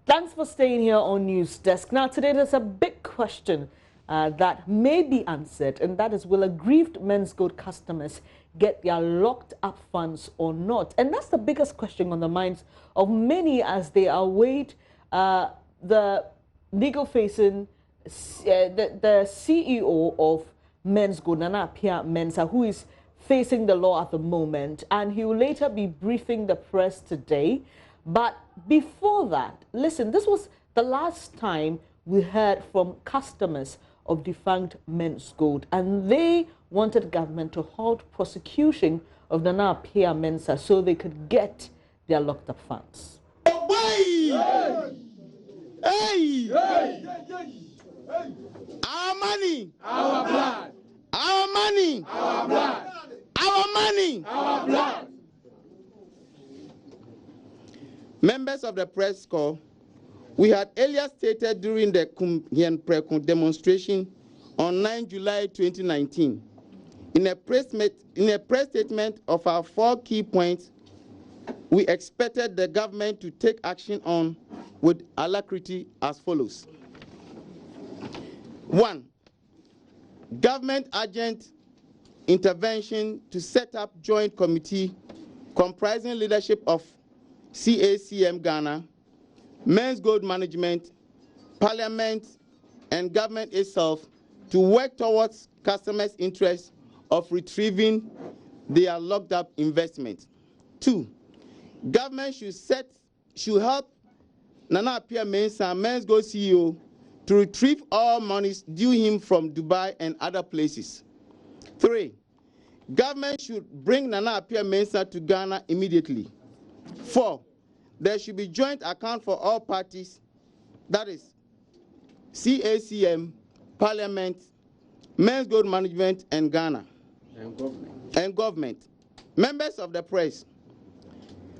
Thanks for staying here on News Desk. Now, today there's a big question that may be answered, and that is, will aggrieved Menzgold customers get their locked up funds or not? And that's the biggest question on the minds of many as they await the legal-facing, the CEO of Menzgold, Appiah Mensah, who is facing the law at the moment, and he will later be briefing the press today. But before that, listen, this was the last time we heard from customers of defunct Menzgold, and they wanted government to halt prosecution of Appiah Mensah so they could get their locked up funds. Hey! Hey! Hey! Our money! Our blood! Our money! Our blood! Our money! Our blood! Members of the press corps, we had earlier stated during the Kumhien demonstration on 9 July 2019, in a press statement of our 4 key points, we expected the government to take action on with alacrity as follows. 1. Government urgent intervention to set up joint committee comprising leadership of CACM Ghana, Menzgold Management, Parliament, and government itself to work towards customers' interests of retrieving their locked up investment. 2. Government should help Appiah Mensah, Menzgold CEO, to retrieve all monies due him from Dubai and other places. 3. Government should bring Appiah Mensah to Ghana immediately. 4. There should be joint account for all parties, that is CACM, Parliament, Menzgold Management, and Ghana. And government. Members of the press,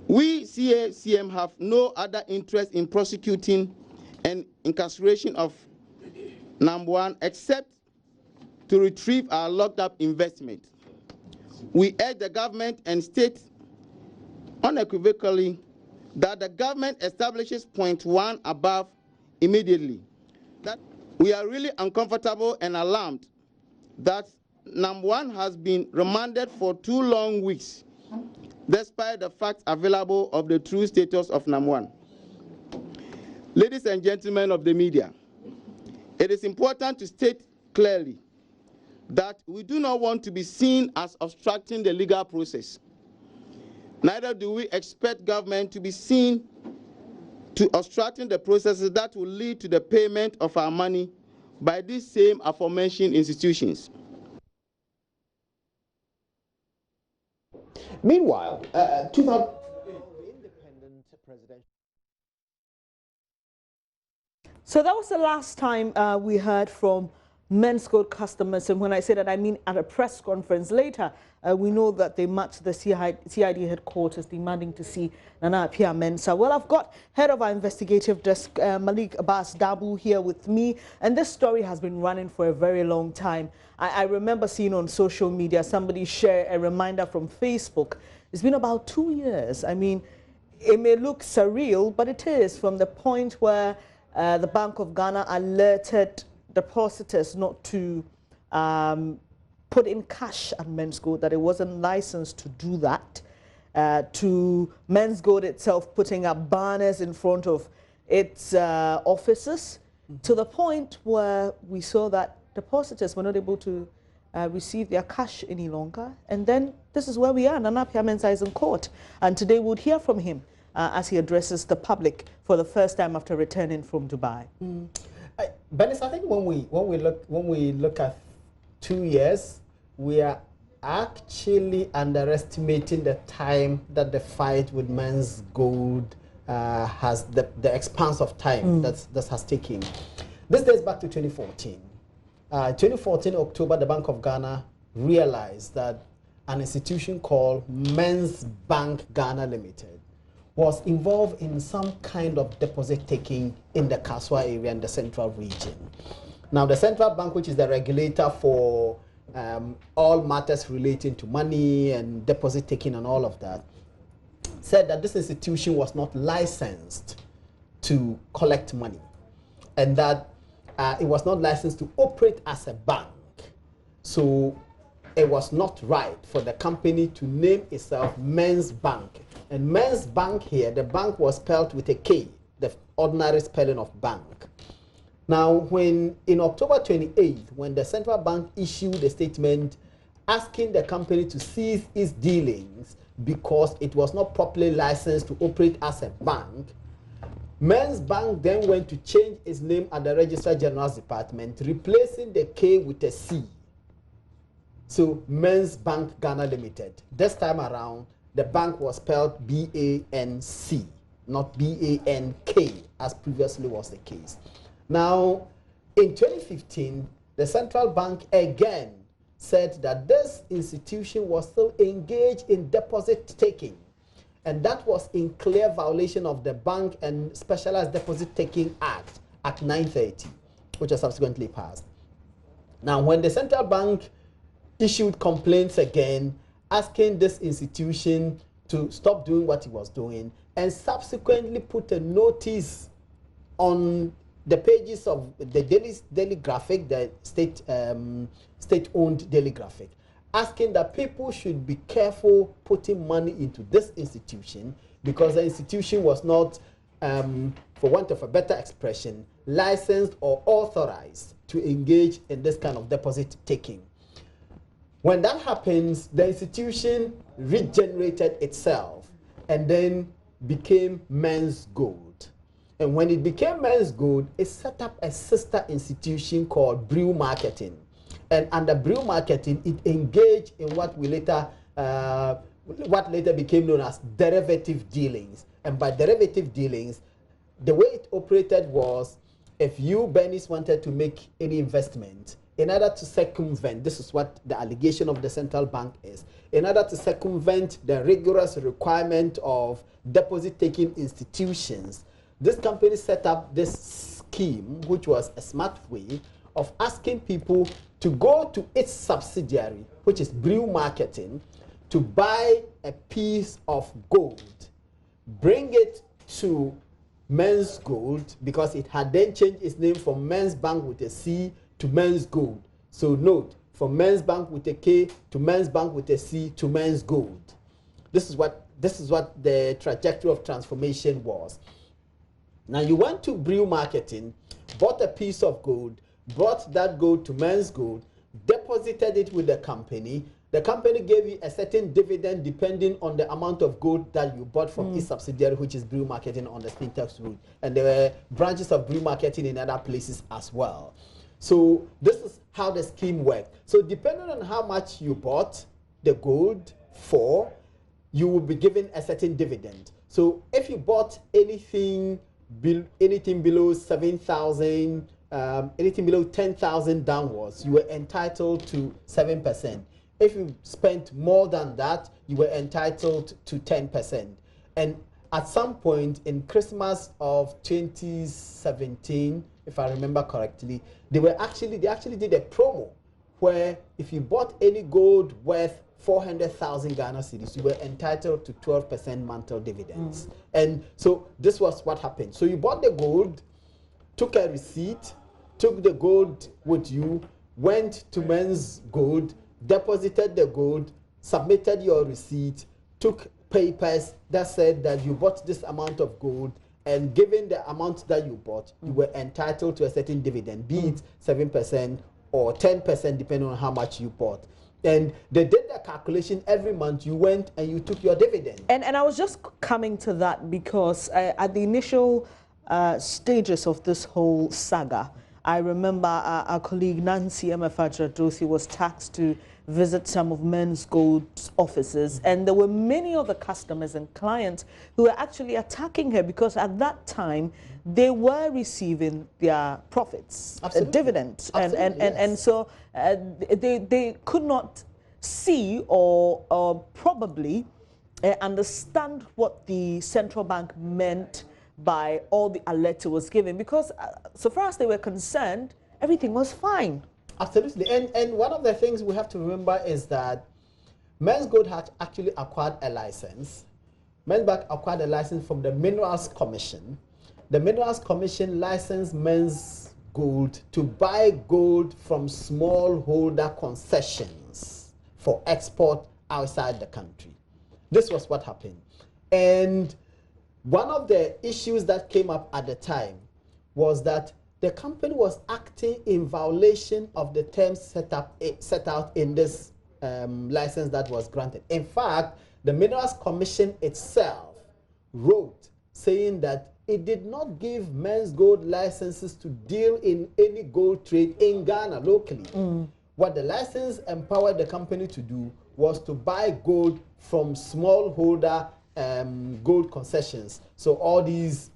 we CACM have no other interest in prosecuting and incarceration of number 1 except to retrieve our locked up investment. We urge the government and state unequivocally that the government establishes point 1 above immediately. That we are really uncomfortable and alarmed that number 1 has been remanded for 2 long weeks, despite the facts available of the true status of number 1. Ladies and gentlemen of the media, it is important to state clearly that we do not want to be seen as obstructing the legal process. Neither do we expect government to be seen to obstructing the processes that will lead to the payment of our money by these same aforementioned institutions. Meanwhile, 2000 independent presidential. So that was the last time we heard from Menzgold customers, and when I say that, I mean at a press conference. Later, we know that they marched the CID headquarters demanding to see Appiah Mensah. Well, I've got head of our investigative desk, Malik Abbas Dabu, here with me, and this story has been running for a very long time. I remember seeing on social media somebody share a reminder from Facebook. It's been about 2 years. I mean, it may look surreal, but it is, from the point where the Bank of Ghana alerted depositors not to put in cash at Menzgold, that it wasn't licensed to do that, to Menzgold itself putting up banners in front of its offices, to the point where we saw that depositors were not able to receive their cash any longer. And then this is where we are. Appiah Mensah is in court, and today we'll hear from him as he addresses the public for the first time after returning from Dubai. Bernice, I think when we look at 2 years, we are actually underestimating the time that the fight with Menzgold has, the expanse of time that has taken. This dates back to 2014. 2014 October, the Bank of Ghana realized that an institution called Bank Ghana Limited was involved in some kind of deposit taking in the Kaswa area in the central region. Now, the central bank, which is the regulator for all matters relating to money and deposit taking and all of that, said that this institution was not licensed to collect money, and that it was not licensed to operate as a bank. So it was not right for the company to name itself Men's Bank. And Men's Bank here, the bank was spelled with a K, the ordinary spelling of bank. Now, when in October 28th, when the central bank issued a statement asking the company to cease its dealings because it was not properly licensed to operate as a bank, Men's Bank then went to change its name at the Registrar General's Department, replacing the K with a C. So Men's Bank Ghana Limited. This time around, the bank was spelled B-A-N-C, not B-A-N-K, as previously was the case. Now, in 2015, the central bank again said that this institution was still engaged in deposit taking, and that was in clear violation of the Bank and Specialized Deposit Taking Act, Act 930, which was subsequently passed. Now, when the central bank issued complaints again, asking this institution to stop doing what he was doing, and subsequently put a notice on the pages of the daily graphic, the state-owned daily graphic, asking that people should be careful putting money into this institution because the institution was not, for want of a better expression, licensed or authorized to engage in this kind of deposit taking. When that happens, the institution regenerated itself and then became Menzgold. And when it became Menzgold, it set up a sister institution called Brew Marketing. And under Brew Marketing, it engaged in what later became known as derivative dealings. And by derivative dealings, the way it operated was, if you, Bernice, wanted to make any investment, in order to circumvent, this is what the allegation of the central bank is, in order to circumvent the rigorous requirement of deposit-taking institutions, this company set up this scheme, which was a smart way of asking people to go to its subsidiary, which is Brew Marketing, to buy a piece of gold, bring it to Menzgold, because it had then changed its name from Men's Bank with a C to Menzgold. So note, from Men's Bank with a K to Men's Bank with a C to Menzgold. This is what the trajectory of transformation was. Now you went to Brew Marketing, bought a piece of gold, brought that gold to Menzgold, deposited it with the company. The company gave you a certain dividend depending on the amount of gold that you bought from its subsidiary, which is Brew Marketing on the Spintex route. And there were branches of Brew Marketing in other places as well. So this is how the scheme worked. So depending on how much you bought the gold for, you will be given a certain dividend. So if you bought anything below 7,000, anything below 10,000 downwards, you were entitled to 7%. If you spent more than that, you were entitled to 10%. And at some point in Christmas of 2017, if I remember correctly, they actually did a promo where if you bought any gold worth 400,000 Ghana cedis, you were entitled to 12% monthly dividends. And so this was what happened. So you bought the gold, took a receipt, took the gold with you, went to Menzgold, deposited the gold, submitted your receipt, took papers that said that you bought this amount of gold, and given the amount that you bought, you were entitled to a certain dividend, be it 7% or 10%, depending on how much you bought. And they did the calculation every month. You went and you took your dividend. And I was just coming to that because at the initial stages of this whole saga, I remember our colleague Nancy Emefa-Dosi was tasked to visit some of Menzgold's offices, and there were many other customers and clients who were actually attacking her because at that time they were receiving their profits, dividends, and so they could not see or probably understand what the central bank meant by all the alerts it was given, because so far as they were concerned, everything was fine. Absolutely. And one of the things we have to remember is that Menzgold had actually acquired a license. Menzgold acquired a license from the Minerals Commission. the Minerals Commission licensed Menzgold to buy gold from smallholder concessions for export outside the country. This was what happened. And one of the issues that came up at the time was that the company was acting in violation of the terms set out in this license that was granted. In fact, the Minerals Commission itself wrote saying that it did not give Menzgold licenses to deal in any gold trade in Ghana locally. What the license empowered the company to do was to buy gold from smallholder gold concessions. So all these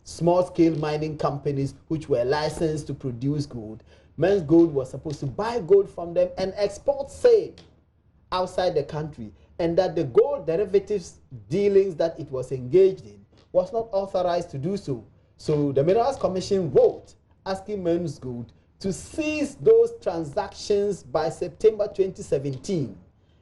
small-scale mining companies which were licensed to produce gold, Menzgold was supposed to buy gold from them and export same outside the country, and that the gold derivatives dealings that it was engaged in was not authorized to do so. So the Minerals Commission wrote asking Menzgold to cease those transactions by September 2017,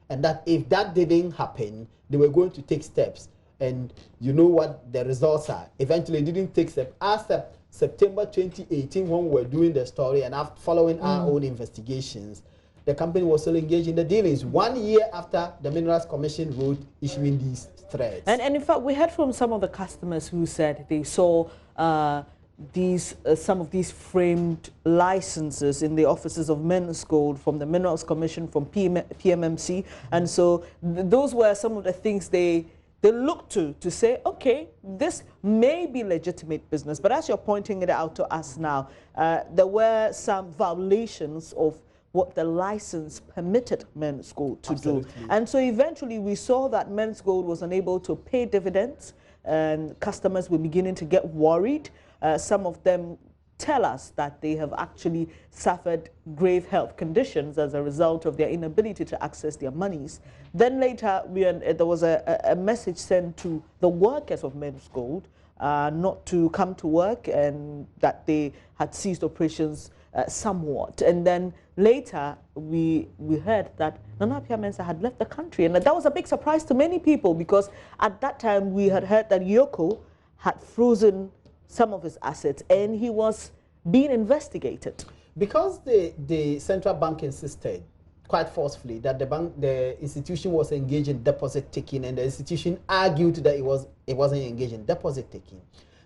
and that if that didn't happen, they were going to take steps. And you know what the results are. Eventually, it didn't take steps. As September 2018, when we were doing the story and after following our own investigations, the company was still engaged in the dealings 1 year after the Minerals Commission wrote issuing these threats. And in fact, we heard from some of the customers who said they saw some of these framed licenses in the offices of Menzgold from the Minerals Commission, from PMMC, and so those were some of the things they looked to say, okay, this may be legitimate business. But as you're pointing it out to us now, there were some violations of what the license permitted Menzgold to do. And so eventually we saw that Menzgold was unable to pay dividends, and customers were beginning to get worried. Some of them tell us that they have actually suffered grave health conditions as a result of their inability to access their monies. Then later, there was a message sent to the workers of Menzgold not to come to work, and that they had ceased operations somewhat. And then later, we heard that Appiah Mensah had left the country. And that was a big surprise to many people, because at that time, we had heard that Yoko had frozen some of his assets, and he was being investigated. Because the central bank insisted quite forcefully that the institution was engaged in deposit taking, and the institution argued that it wasn't engaged in deposit taking,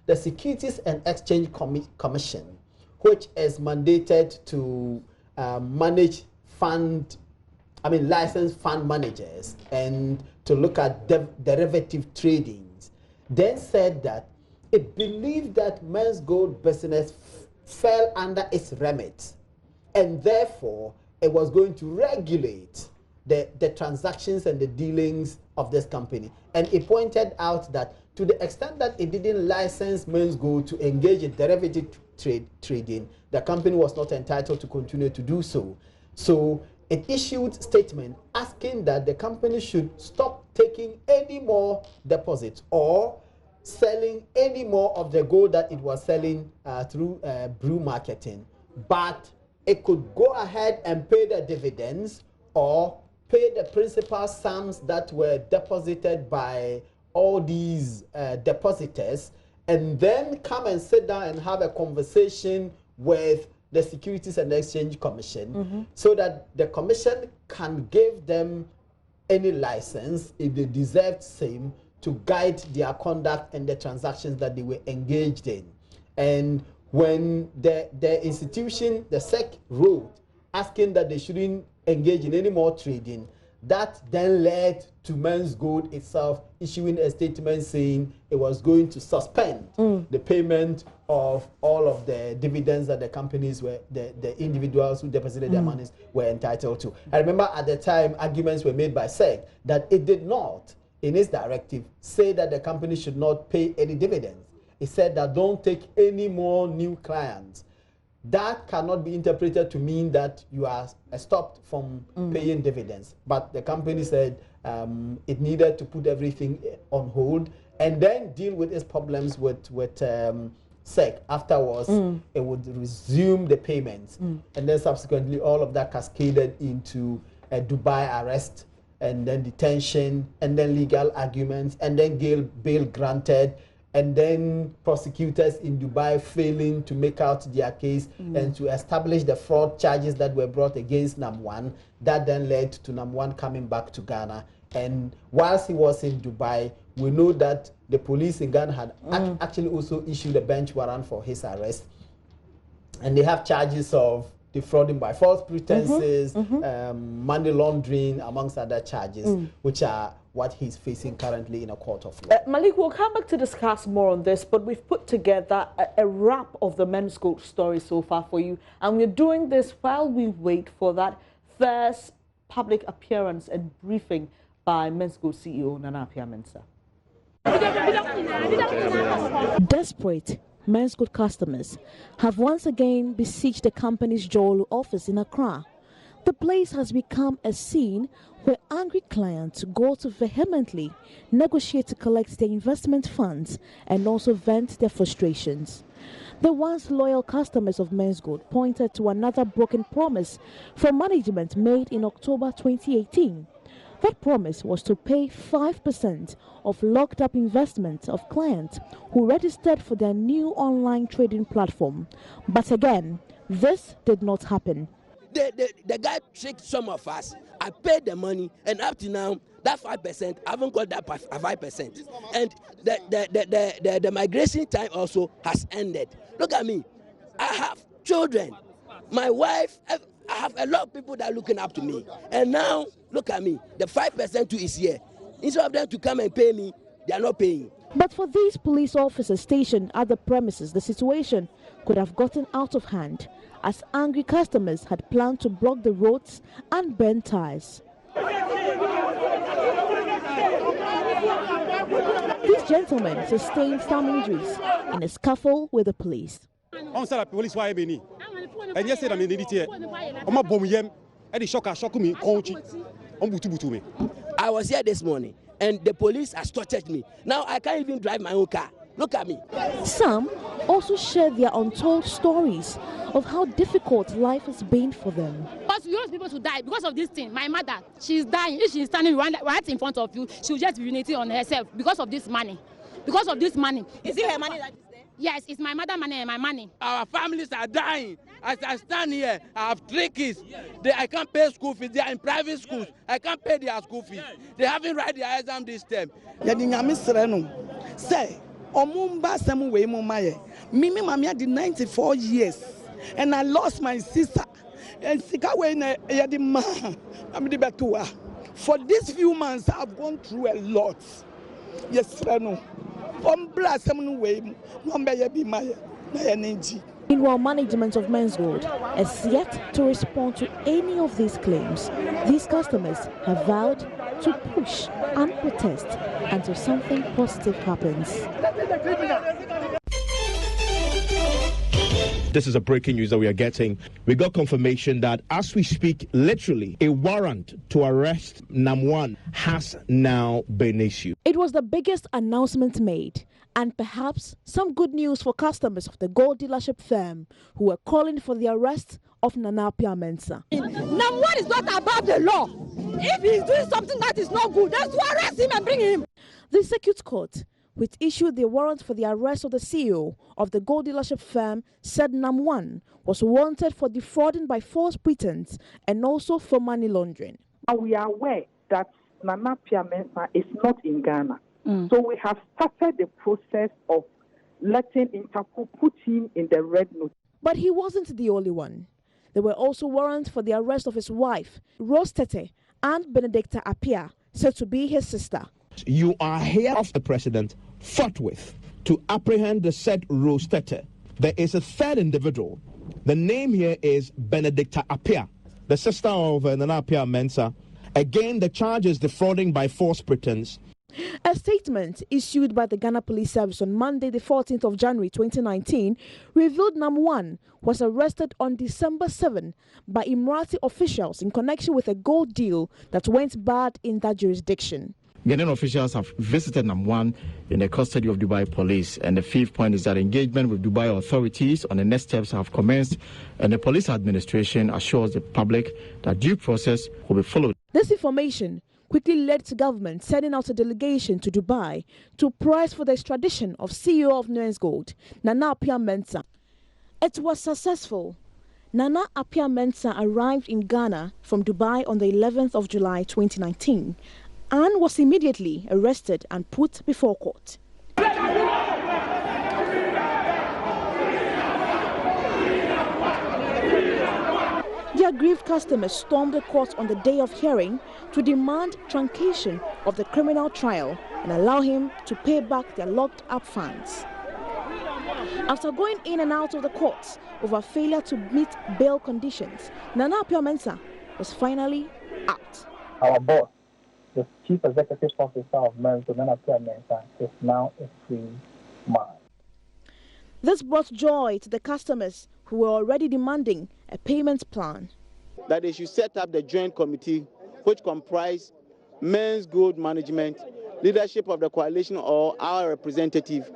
the Securities and Exchange Commission, which is mandated to manage licensed fund managers and to look at derivative tradings, then said that it believed that Menzgold business fell under its remit, and therefore it was going to regulate the transactions and the dealings of this company. And it pointed out that to the extent that it didn't license Menzgold to engage in derivative trading, the company was not entitled to continue to do so. So it issued statement asking that the company should stop taking any more deposits or selling any more of the gold that it was selling through brew marketing, but it could go ahead and pay the dividends or pay the principal sums that were deposited by all these depositors, and then come and sit down and have a conversation with the Securities and Exchange Commission, so that the commission can give them any license, if they deserved same, to guide their conduct and the transactions that they were engaged in. And when the institution, the SEC, wrote asking that they shouldn't engage in any more trading, that then led to Menzgold itself issuing a statement saying it was going to suspend the payment of all of the dividends that the companies were, the individuals who deposited their monies were entitled to. I remember at the time arguments were made by SEC that it did not, in its directive, say that the company should not pay any dividends. It said that don't take any more new clients. That cannot be interpreted to mean that you are stopped from paying dividends. But the company said it needed to put everything on hold and then deal with its problems with SEC. Afterwards, it would resume the payments. And then subsequently, all of that cascaded into a Dubai arrest, and then detention, and then legal arguments, and then bail granted. and then prosecutors in Dubai failing to make out their case and to establish the fraud charges that were brought against Nam1, that then led to Nam1 coming back to Ghana. And whilst he was in Dubai, we know that the police in Ghana had actually also issued a bench warrant for his arrest. And they have charges of defrauding by false pretenses, money laundering, amongst other charges, which are what he's facing currently in a court of law. Malik, we'll come back to discuss more on this, but we've put together a wrap of the Menzgold story so far for you, and we're doing this while we wait for that first public appearance and briefing by Menzgold CEO Appiah Mensah. Desperate, Menzgold customers have once again besieged the company's Jolo office in Accra. The place has become a scene where angry clients go to vehemently negotiate to collect their investment funds and also vent their frustrations. The once loyal customers of Menzgold pointed to another broken promise from management made in October 2018. That promise was to pay 5% of locked-up investment of clients who registered for their new online trading platform. But again, this did not happen. The guy tricked some of us. I paid the money, and up to now, that 5%, I haven't got that 5%. And the migration time also has ended. Look at me. I have children. My wife, I have a lot of people that are looking up to me. And now, look at me. The 5% too is here. Instead of them to come and pay me, they are not paying. But for these police officers stationed at the premises, the situation could have gotten out of hand, as angry customers had planned to block the roads and burn tires. These gentlemen sustained some injuries in a scuffle with the police. I was here this morning and the police has tortured me. Now I can't even drive my own car. Look at me. Some also shared their untold stories of how difficult life has been for them. Because we want people to die because of this thing. My mother, she's dying. If she's standing right in front of you, she'll just urinate on herself because of this money. Because of this money. Is it her money that is there? Yes, it's my mother's money and my money. Our families are dying. As I stand here, I have 3 kids. I can't pay school fees. They are in private schools. I can't pay their school fees. They haven't written their exam this term. Omumba Samuwe Mumaye. Mimi Mamia did 94 years. And I lost my sister. And Sikawe Yadima Amidibatua. For these few months, I've gone through a lot. Yes, Rano. Meanwhile, management of Menzgold has yet to respond to any of these claims. These customers have vowed to push and protest until something positive happens. This is a breaking news that we are getting. We got confirmation that as we speak, literally, a warrant to arrest Nam1 has now been issued. It was the biggest announcement made, and perhaps some good news for customers of the gold dealership firm who were calling for the arrest of Appiah Mensah. Nam1 is not above the law. If he's doing something that is not good, let's arrest him and bring him. The Circuit Court, which issued the warrant for the arrest of the CEO of the gold dealership firm, said Nam1 was wanted for defrauding by false pretense and also for money laundering. We are aware that Appiah Mensah is not in Ghana. So we have started the process of letting Interpol put him in the red note. But he wasn't the only one. There were also warrants for the arrest of his wife, Rose Tete, and Benedicta Appiah, said to be his sister. You are here of the president forthwith to apprehend the said Rose Tete. There is a third individual. The name here is Benedicta Appiah, the sister of Appiah Mensah. Again, the charge is defrauding by false pretense. A statement issued by the Ghana Police Service on Monday, the 14th of January 2019, revealed Nam1 was arrested on December 7 by Emirati officials in connection with a gold deal that went bad in that jurisdiction. Ghanaian officials have visited Nam1 in the custody of Dubai police, and the 5th point is that engagement with Dubai authorities on the next steps have commenced, and the police administration assures the public that due process will be followed. This information quickly led to government sending out a delegation to Dubai to press for the extradition of CEO of Menzgold, Appiah Mensah. It was successful. Appiah Mensah arrived in Ghana from Dubai on the 11th of July 2019 and was immediately arrested and put before court. The aggrieved customers stormed the court on the day of hearing to demand truncation of the criminal trial and allow him to pay back their locked-up funds. After going in and out of the courts over failure to meet bail conditions, Appiah Mensah was finally out. Our boss, the Chief Executive Officer of Menzgold, Appiah Mensah, is now a free man. This brought joy to the customers who were already demanding a payment plan. That they should set up the joint committee, which comprise Menzgold management, leadership of the coalition or our representative,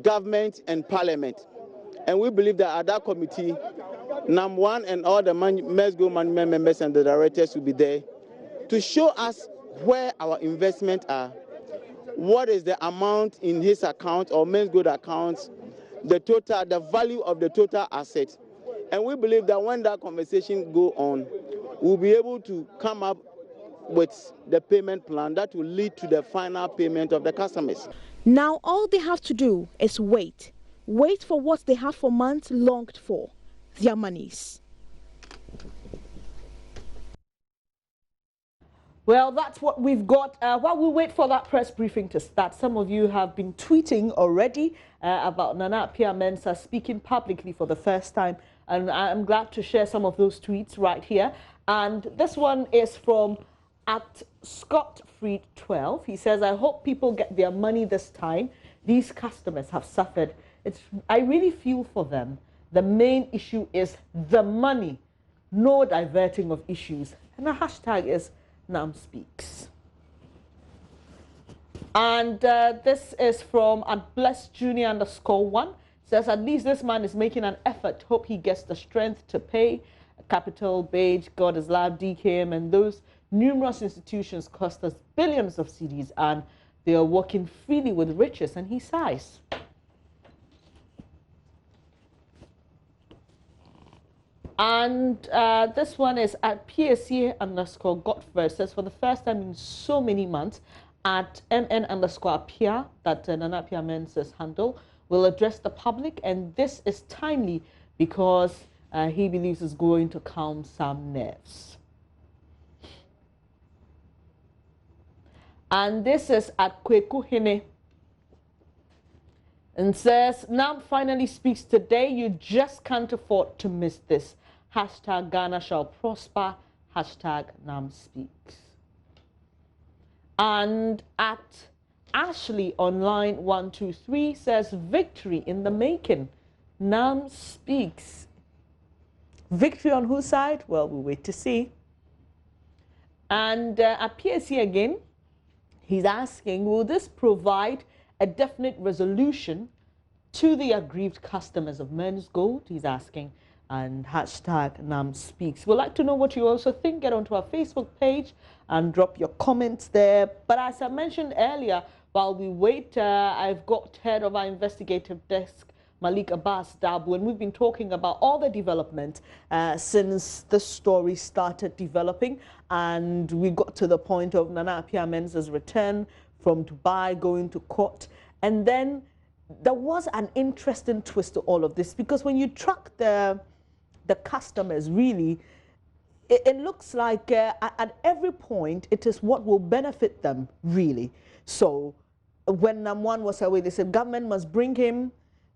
government and parliament. And we believe that at that committee, NAM1 and all the Menzgold management members and the directors will be there to show us where our investments are, what is the amount in his account or Menzgold accounts, the value of the total asset. And we believe that when that conversation go on, we'll be able to come up with the payment plan that will lead to the final payment of the customers. Now all they have to do is wait. Wait for what they have for months longed for, their monies. Well, that's what we've got. While we wait for that press briefing to start, some of you have been tweeting already about Appiah Mensah speaking publicly for the first time. And I'm glad to share some of those tweets right here. And this one is from @ScottFreed12. He says, I hope people get their money this time. These customers have suffered. I really feel for them. The main issue is the money, no diverting of issues. And the hashtag is NamSpeaks. And this is from @BlessJr_1. Says, at least this man is making an effort. Hope he gets the strength to pay. Capital, Beige, God is Lab, DKM, and those numerous institutions cost us billions of cedis, and they are working freely with riches, and he sighs. And this one is @PSC_Godfrey. Says, for the first time in so many months, @MN_Appiah, that Appiah Mensah's handle, will address the public, and this is timely because he believes it's going to calm some nerves. And this is @Kwekuhine, and says, NAM finally speaks today. You just can't afford to miss this. Hashtag Ghana shall prosper. Hashtag NAM speaks. And Ashley online 123 says, victory in the making. NAM speaks. Victory on whose side? Well, we'll wait to see. And PSC again, he's asking, will this provide a definite resolution to the aggrieved customers of Menzgold? He's asking, and hashtag NAM speaks. We'd like to know what you also think. Get onto our Facebook page and drop your comments there. But as I mentioned earlier, while we wait, I've got head of our investigative desk, Malik Abbas Dabu, and we've been talking about all the development since the story started developing, and we got to the point of Appiah Mensah's return from Dubai, going to court, and then there was an interesting twist to all of this, because when you track the customers, really, it looks like at every point it is what will benefit them, really. So when NAM1 was away, they said government must bring him.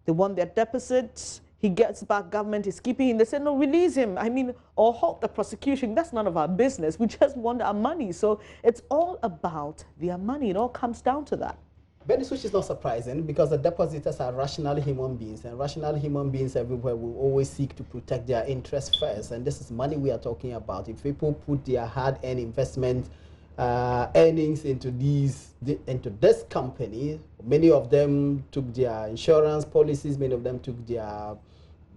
They want their deposits. He gets back, government is keeping him. They said, no, release him. I mean, or halt the prosecution. That's none of our business. We just want our money. So it's all about their money. It all comes down to that. Benny, which is not surprising, because the depositors are rational human beings, and rational human beings everywhere will always seek to protect their interests first. And this is money we are talking about. If people put their hard-earned investment earnings into this company, many of them took their insurance policies, many of them took their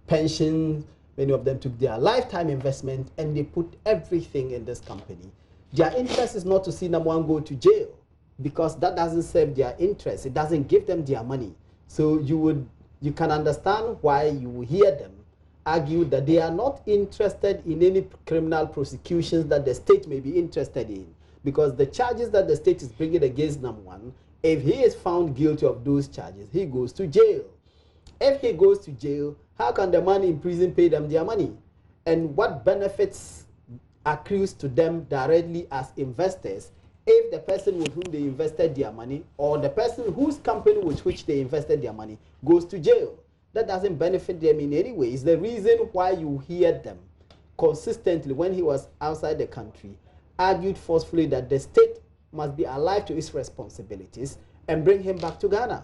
pensions, many of them took their lifetime investment, and they put everything in this company. Their interest is not to see number one go to jail, because that doesn't serve their interest. It doesn't give them their money. So you can understand why you will hear them argue that they are not interested in any criminal prosecutions that the state may be interested in, because the charges that the state is bringing against number one, if he is found guilty of those charges, he goes to jail. If he goes to jail, how can the man in prison pay them their money? And what benefits accrues to them directly as investors if the person with whom they invested their money, or the person whose company with which they invested their money, goes to jail? That doesn't benefit them in any way. It's the reason why you hear them consistently, when he was outside the country, argued forcefully that the state must be alive to its responsibilities and bring him back to Ghana.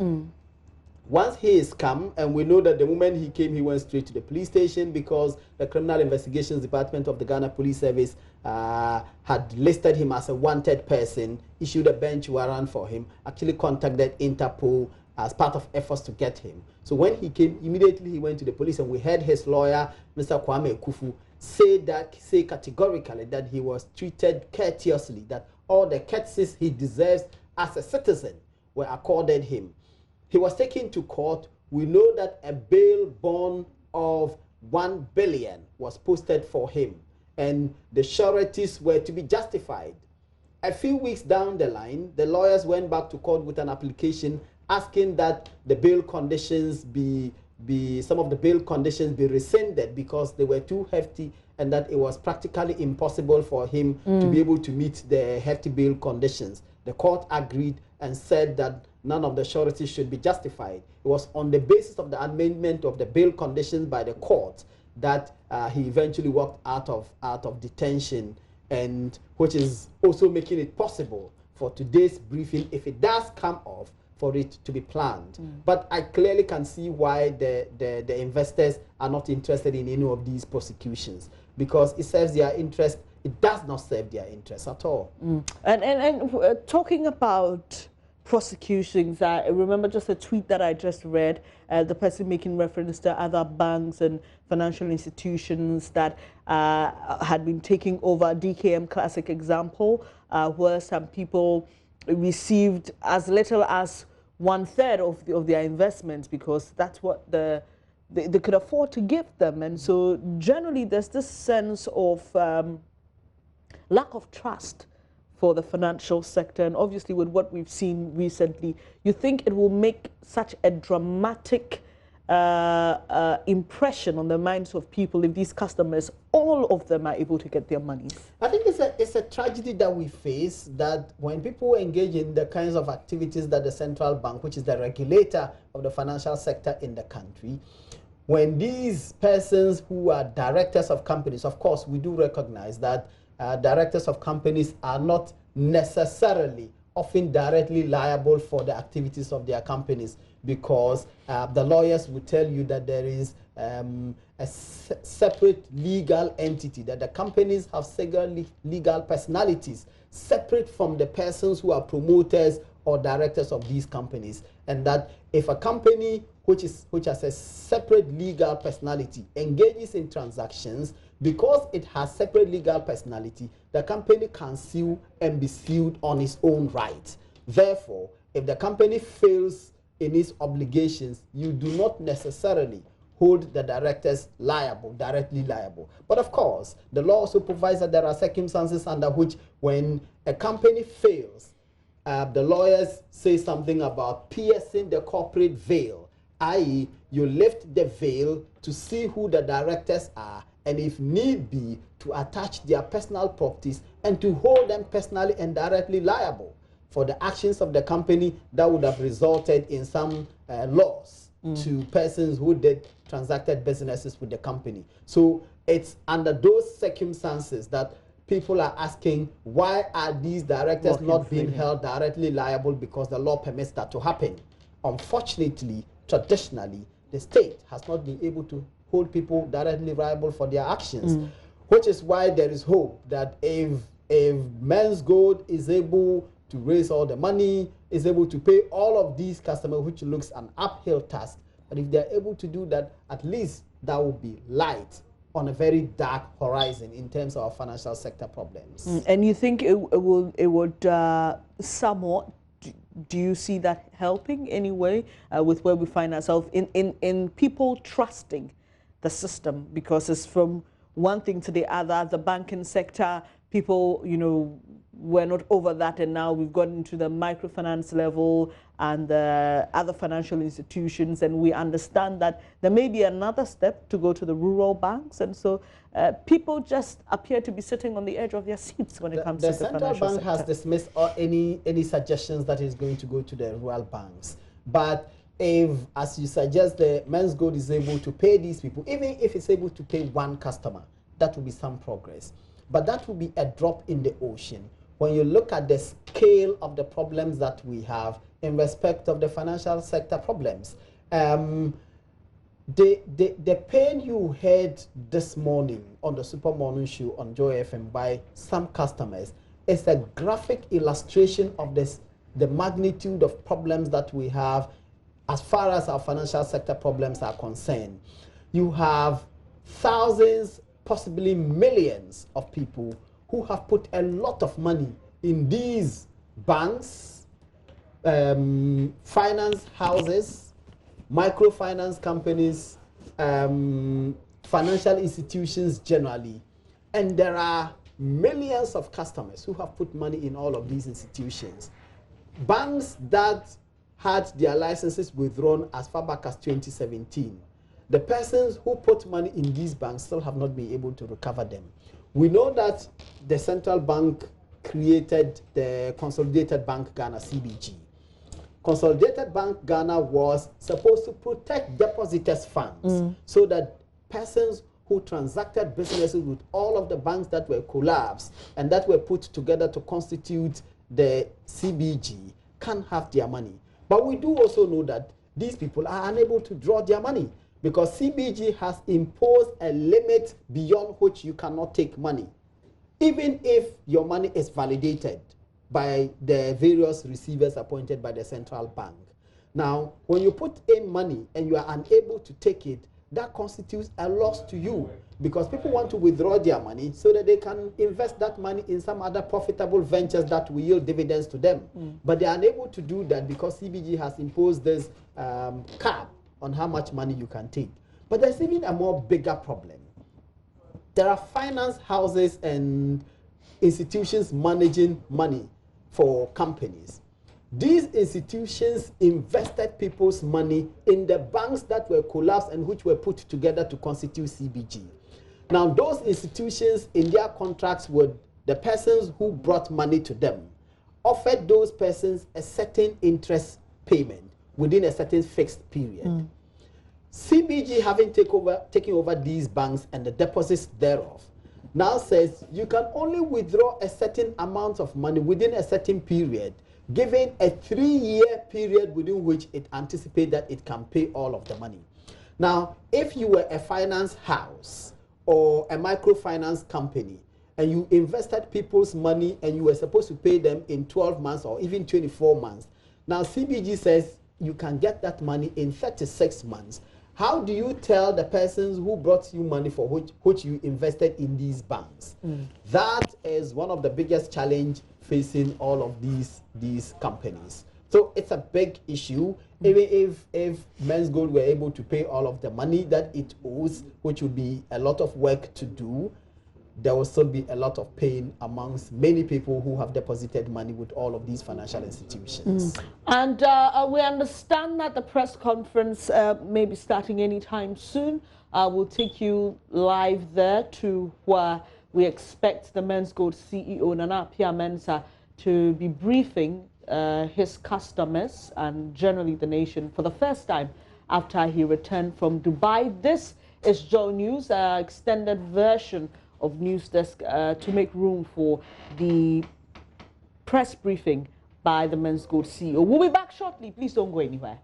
Once he is come, and we know that the moment he came, he went straight to the police station, because the Criminal Investigations Department of the Ghana Police Service had listed him as a wanted person, issued a bench warrant for him, actually contacted Interpol as part of efforts to get him. So when he came, immediately he went to the police, and we heard his lawyer, Mr. Kwame Kufu, say categorically that he was treated courteously, that all the courtesies he deserves as a citizen were accorded him. He was taken to court. We know that a bail bond of 1 billion was posted for him, and the sureties were to be justified. A few weeks down the line, the lawyers went back to court with an application asking that the bail conditions some of the bail conditions be rescinded, because they were too hefty, and that it was practically impossible for him to be able to meet the hefty bail conditions. The court agreed and said that none of the sureties should be justified. It was on the basis of the amendment of the bail conditions by the court that he eventually walked out of detention, and which is also making it possible for today's briefing, if it does come off, for it to be planned. But I clearly can see why the investors are not interested in any of these prosecutions, because it serves their interest. It does not serve their interest at all. And talking about prosecutions, I remember just a tweet that I just read, the person making reference to other banks and financial institutions that had been taking over. DKM classic example, where some people received as little as 1/3 of their investments, because that's what they could afford to give them. And so generally there's this sense of lack of trust for the financial sector, and obviously with what we've seen recently, you think it will make such a dramatic impression on the minds of people if these customers, all of them, are able to get their monies? I think it's a tragedy that we face, that when people engage in the kinds of activities that the central bank, which is the regulator of the financial sector in the country, when these persons who are directors of companies, of course, we do recognize that directors of companies are not necessarily often directly liable for the activities of their companies, because the lawyers will tell you that there is a separate legal entity, that the companies have single legal personalities separate from the persons who are promoters or directors of these companies, and that if a company which has a separate legal personality engages in transactions, because it has separate legal personality, the company can sue and be sued on its own right. Therefore, if the company fails in its obligations, you do not necessarily hold the directors directly liable. But of course, the law also provides that there are circumstances under which, when a company fails, the lawyers say something about piercing the corporate veil, i.e., you lift the veil to see who the directors are, and if need be, to attach their personal properties and to hold them personally and directly liable for the actions of the company that would have resulted in some loss to persons who transacted businesses with the company. So it's under those circumstances that people are asking, why are these directors not being held directly liable, because the law permits that to happen? Unfortunately, traditionally, the state has not been able to hold people directly liable for their actions, which is why there is hope that if Menzgold is able to raise all the money, is able to pay all of these customers, which looks an uphill task, but if they're able to do that, at least that will be light on a very dark horizon in terms of financial sector problems. And you think it would somewhat, do you see that helping anyway with where we find ourselves in people trusting the system? Because it's from one thing to the other, the banking sector, people, you know, we're not over that, and now we've gotten into the microfinance level and the other financial institutions, and we understand that there may be another step to go to the rural banks, and so people just appear to be sitting on the edge of their seats when it comes to the financial sector. The central bank has dismissed any suggestions that is going to go to the rural banks, but if, as you suggest, the Menzgold is able to pay these people, even if it's able to pay one customer, that will be some progress. But that will be a drop in the ocean when you look at the scale of the problems that we have in respect of the financial sector problems. The pain you heard this morning on the Super Morning Show on Joy FM by some customers is a graphic illustration of the magnitude of problems that we have as far as our financial sector problems are concerned. You have thousands, possibly millions of people who have put a lot of money in these banks, finance houses, microfinance companies, financial institutions generally. And there are millions of customers who have put money in all of these institutions. Banks that had their licenses withdrawn as far back as 2017. The persons who put money in these banks still have not been able to recover them. We know that the central bank created the Consolidated Bank Ghana, CBG. Consolidated Bank Ghana was supposed to protect depositors' funds so that persons who transacted businesses with all of the banks that were collapsed and that were put together to constitute the CBG can have their money. But we do also know that these people are unable to draw their money because CBG has imposed a limit beyond which you cannot take money, even if your money is validated by the various receivers appointed by the central bank. Now, when you put in money and you are unable to take it, that constitutes a loss to you because people want to withdraw their money so that they can invest that money in some other profitable ventures that will yield dividends to them. But they are unable to do that because CBG has imposed this cap on how much money you can take. But there's even a more bigger problem. There are finance houses and institutions managing money for companies. These institutions invested people's money in the banks that were collapsed and which were put together to constitute CBG. Now, those institutions in their contracts with the persons who brought money to them offered those persons a certain interest payment within a certain fixed period. CBG, having taken over these banks and the deposits thereof, now says you can only withdraw a certain amount of money within a certain period, given a 3-year period within which it anticipates that it can pay all of the money. Now, if you were a finance house or a microfinance company and you invested people's money and you were supposed to pay them in 12 months or even 24 months, now CBG says you can get that money in 36 months. How do you tell the persons who brought you money for which you invested in these banks? That is one of the biggest challenges facing all of these companies. So it's a big issue. Even if Menzgold were able to pay all of the money that it owes, which would be a lot of work to do, there will still be a lot of pain amongst many people who have deposited money with all of these financial institutions. And we understand that the press conference may be starting anytime soon. We'll take you live there to where we expect the Menzgold CEO, Appiah Mensah, to be briefing his customers and generally the nation for the first time after he returned from Dubai. This is JoyNews, extended version of News Desk to make room for the press briefing by the Menzgold CEO. We'll be back shortly. Please don't go anywhere.